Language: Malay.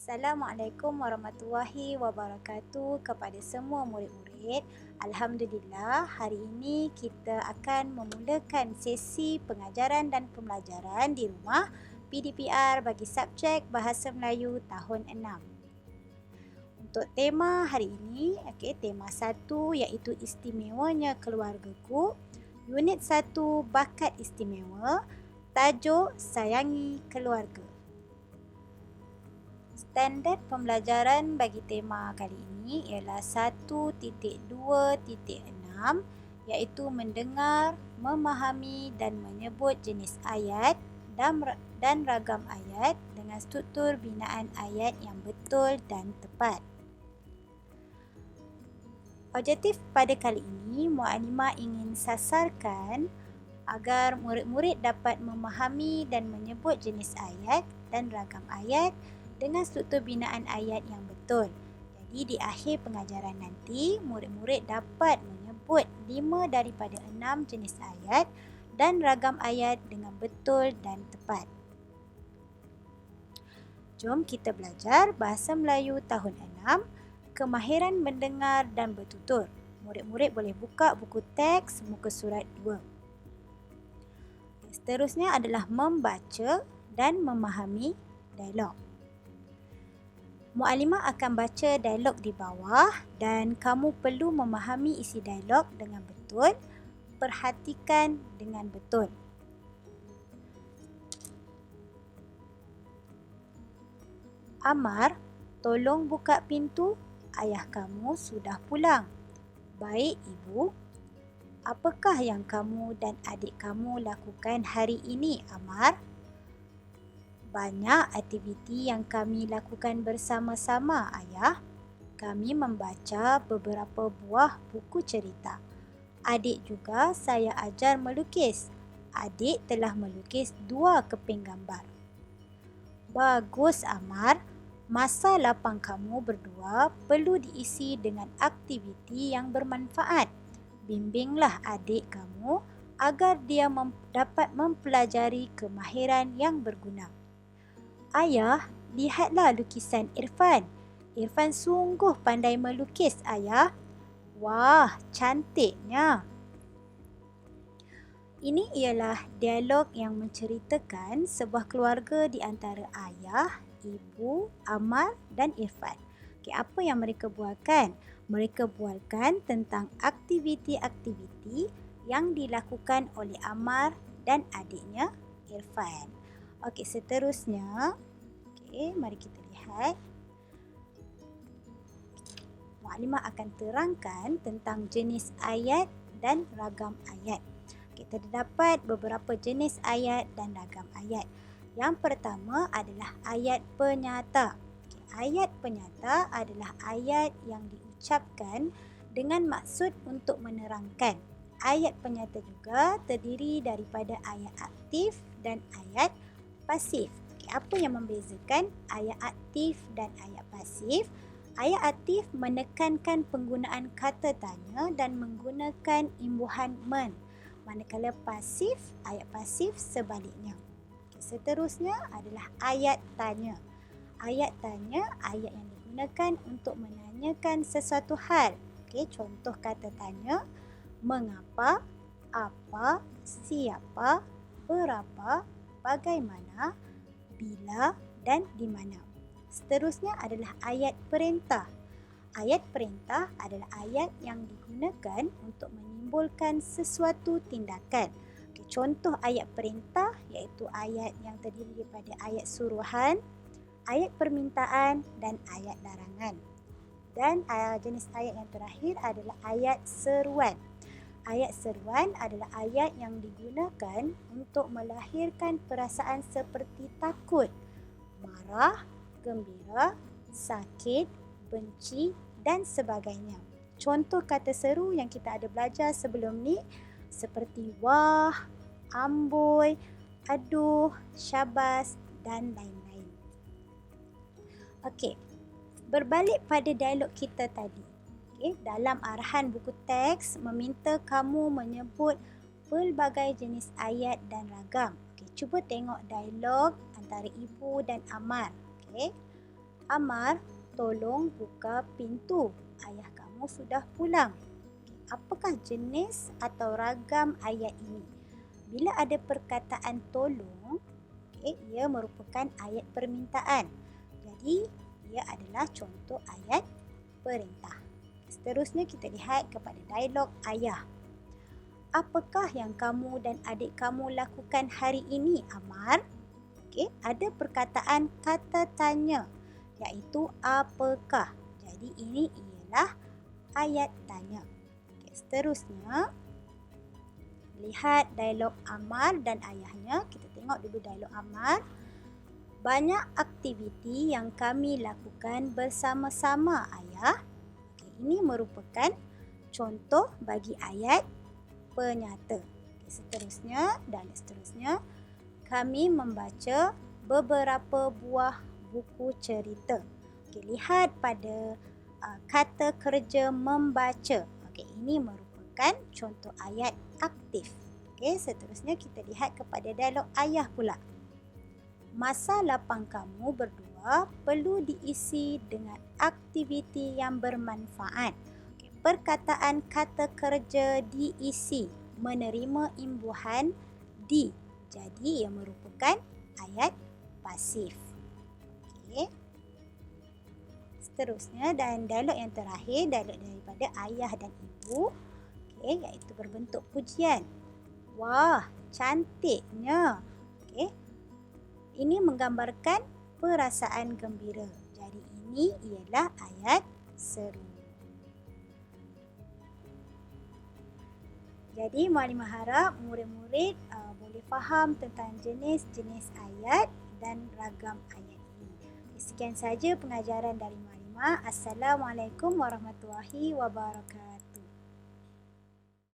Assalamualaikum warahmatullahi wabarakatuh kepada semua murid-murid. Alhamdulillah, hari ini kita akan memulakan sesi pengajaran dan pembelajaran di rumah PDPR bagi subjek Bahasa Melayu tahun 6. Untuk tema hari ini, tema 1 iaitu istimewanya keluargaku. Unit 1 bakat istimewa, tajuk sayangi keluarga. Standard pembelajaran bagi tema kali ini ialah 1.2.6 iaitu mendengar, memahami dan menyebut jenis ayat dan ragam ayat dengan struktur binaan ayat yang betul dan tepat. Objektif pada kali ini, Muallimah ingin sasarkan agar murid-murid dapat memahami dan menyebut jenis ayat dan ragam ayat dengan struktur binaan ayat yang betul. Jadi di akhir pengajaran nanti, murid-murid dapat menyebut 5 daripada 6 jenis ayat dan ragam ayat dengan betul dan tepat. Jom kita belajar Bahasa Melayu tahun 6, kemahiran mendengar dan bertutur. Murid-murid boleh buka buku teks muka surat 2. Seterusnya adalah membaca dan memahami dialog. Muallimah akan baca dialog di bawah dan kamu perlu memahami isi dialog dengan betul. Perhatikan dengan betul. Amar, tolong buka pintu. Ayah kamu sudah pulang. Baik, Ibu. Apakah yang kamu dan adik kamu lakukan hari ini, Amar? Banyak aktiviti yang kami lakukan bersama-sama, Ayah. Kami membaca beberapa buah buku cerita. Adik juga saya ajar melukis. Adik telah melukis 2 keping gambar. Bagus, Amar. Masa lapang kamu berdua perlu diisi dengan aktiviti yang bermanfaat. Bimbinglah adik kamu agar dia dapat mempelajari kemahiran yang berguna. Ayah, lihatlah lukisan Irfan. Irfan sungguh pandai melukis, Ayah. Wah, cantiknya. Ini ialah dialog yang menceritakan sebuah keluarga di antara ayah, ibu, Amar dan Irfan. Apa yang mereka buatkan? Mereka buatkan tentang aktiviti-aktiviti yang dilakukan oleh Amar dan adiknya Irfan. Seterusnya, mari kita lihat. Muallimah akan terangkan tentang jenis ayat dan ragam ayat. Terdapat beberapa jenis ayat dan ragam ayat. Yang pertama adalah ayat penyata. Ayat penyata adalah ayat yang diucapkan dengan maksud untuk menerangkan. Ayat penyata juga terdiri daripada ayat aktif dan ayat pasif. Apa yang membezakan ayat aktif dan ayat pasif? Ayat aktif menekankan penggunaan kata tanya dan menggunakan imbuhan men. Manakala pasif, ayat pasif sebaliknya. Seterusnya adalah ayat tanya. Ayat tanya, ayat yang digunakan untuk menanyakan sesuatu hal. Contoh kata tanya, mengapa, apa, siapa, berapa, bagaimana, bila dan di mana. Seterusnya adalah ayat perintah. Ayat perintah adalah ayat yang digunakan untuk menimbulkan sesuatu tindakan. Contoh ayat perintah iaitu ayat yang terdiri daripada ayat suruhan, ayat permintaan dan ayat larangan. Dan jenis ayat yang terakhir adalah ayat seruan. Ayat seruan adalah ayat yang digunakan untuk melahirkan perasaan seperti takut, marah, gembira, sakit, benci dan sebagainya. Contoh kata seru yang kita ada belajar sebelum ni seperti wah, amboi, aduh, syabas dan lain-lain. Berbalik pada dialog kita tadi. Dalam arahan buku teks meminta kamu menyebut pelbagai jenis ayat dan ragam. Cuba tengok dialog antara Ibu dan Amar. Amar, tolong buka pintu. Ayah kamu sudah pulang. Apakah jenis atau ragam ayat ini? Bila ada perkataan tolong, ia merupakan ayat permintaan. Jadi, ia adalah contoh ayat perintah. Seterusnya kita lihat kepada dialog ayah. Apakah yang kamu dan adik kamu lakukan hari ini, Amar? Ada perkataan kata tanya, iaitu apakah. Jadi ini ialah ayat tanya. Seterusnya, lihat dialog Amar dan ayahnya. Kita tengok dulu dialog Amar. Banyak aktiviti yang kami lakukan bersama-sama, ayah. Ini merupakan contoh bagi ayat penyata. Seterusnya, kami membaca beberapa buah buku cerita. Lihat pada kata kerja membaca. Ini merupakan contoh ayat aktif. Seterusnya kita lihat kepada dialog ayah pula. Masa lapang kamu berdua perlu diisi dengan aktiviti yang bermanfaat. Perkataan kata kerja diisi menerima imbuhan di. Jadi ia merupakan ayat pasif. Seterusnya, dan dialog yang terakhir, dialog daripada ayah dan ibu, iaitu berbentuk pujian. Wah, cantiknya. Ini menggambarkan perasaan gembira. Jadi ini ialah ayat seru. Jadi Muallimah harap murid-murid boleh faham tentang jenis-jenis ayat dan ragam ayat ini. Sekian saja pengajaran dari Muallimah. Assalamualaikum warahmatullahi wabarakatuh.